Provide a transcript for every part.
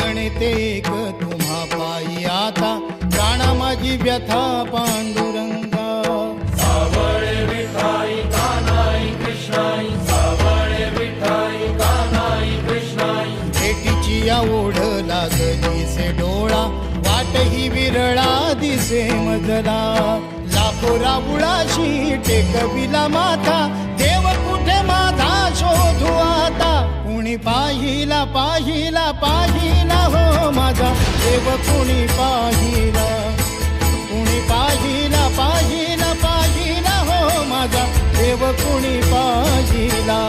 गणते एक तुम्हा पायी आता प्राणा माझी व्यथा पांडुरंगा सावळे विठाई कानाई कृष्णाई सावळे विठाई कानाई कृष्णाई भेटीची या ओढ लागली से डोळा वाट ही विरळा दिसे मजला लाखो राबुळाशी टेकविला माथा देव कुठे माझा शोधू आता कुणी पाहिला पाहिला पाहिला हो माझा देव कुणी पाहिला कुणी पाहिला पाहिला पाहिला हो माझा देव कुणी पाहिला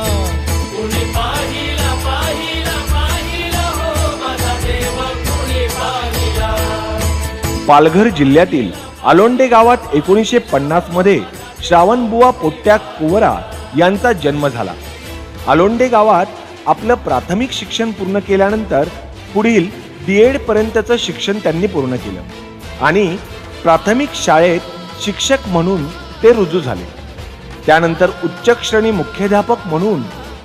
कुणी पाहिला पाहिला पाहिला हो माझा देव कुणी पाहिला. पालघर जिल्ह्यातील आलोंडे गावात 1950 मध्ये श्रावणबुवा पोट्ट्या कुवरा यांचा जन्म झाला. आलोंडे गावात आपलं प्राथमिक शिक्षण पूर्ण केल्यानंतर पुढील D.Ed पर्यंतचं शिक्षण त्यांनी पूर्ण केलं आणि प्राथमिक शाळेत शिक्षक म्हणून ते रुजू झाले. त्यानंतर उच्च श्रेणी मुख्याध्यापक म्हणून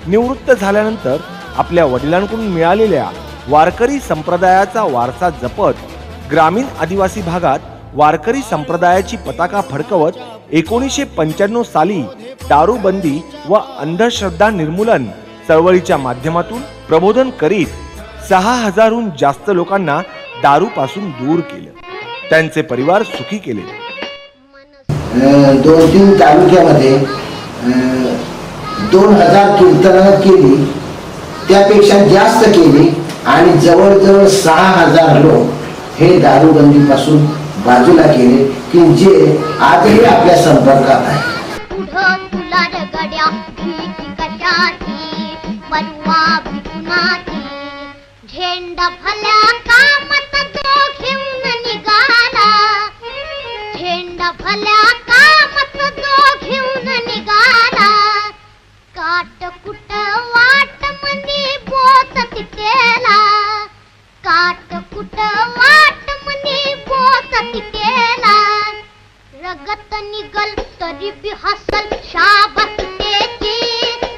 निवृत्त झाल्यानंतर आपल्या वडिलांकडून मिळालेल्या वारकरी संप्रदायाचा वारसा जपत ग्रामीण आदिवासी भागात वारकरी संप्रदायाची पताका फडकवत 1995 साली दारूबंदी व अंधश्रद्धा निर्मूलन चळवळीच्या माध्यमातून प्रबोधन करीत 6000हून जास्त लोकांना दारूपासून दूर केलं. त्यांचे परिवार सुखी केले. 2-3 तालुक्यामध्ये 2000 कीर्तनं केली, त्यापेक्षा जास्त केली आणि जवळजवळ 6000 लोक हे दारूबंदीपासून बाजूला केले की जे आजही आपल्या संपर्कात आहे. झेंडा भल्या कामात तो घेऊन निघाला झेंडा भल्या कामात तो घेऊन निघाला काट कुट वाट मनी बोत तिटेला काट कुट वाट मनी बोत तिटेला रगत निगल तरी बी हसल शाबास त्याची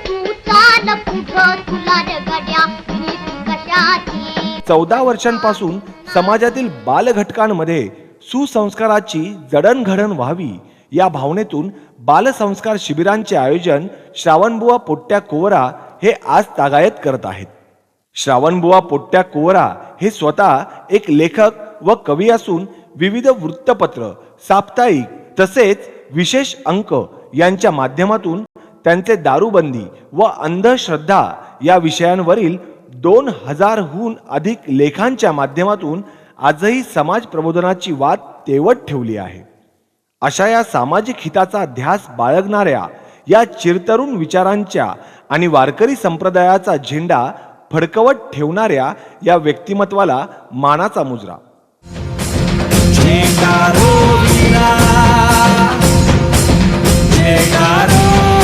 तू चाल पुढं तुला रगड्या कशाची. 14 वर्षांपासून समाजातील बालघटकांमध्ये सुसंस्काराची जडणघडण व्हावी या भावनेतून बालसंस्कार शिबिरांचे आयोजन श्रावणबुवा पोट्ट्या कुवरा हे आज तागायत करत आहेत. श्रावणबुवा पोट्ट्या कुवरा हे स्वतः एक लेखक व कवी असून विविध वृत्तपत्र, साप्ताहिक तसेच विशेष अंक यांच्या माध्यमातून त्यांचे दारूबंदी व अंधश्रद्धा या विषयांवरील 2000हून अधिक लेखांच्या माध्यमातून आजही समाज प्रबोधनाची वाट तेवत ठेवली आहे. अशा या सामाजिक हिताचा ध्यास बाळगणाऱ्या या चिरतरुण विचारांच्या आणि वारकरी संप्रदायाचा झेंडा फडकवत ठेवणाऱ्या या व्यक्तिमत्वाला मानाचा मुजरा. जयकारो वीरा जयकारो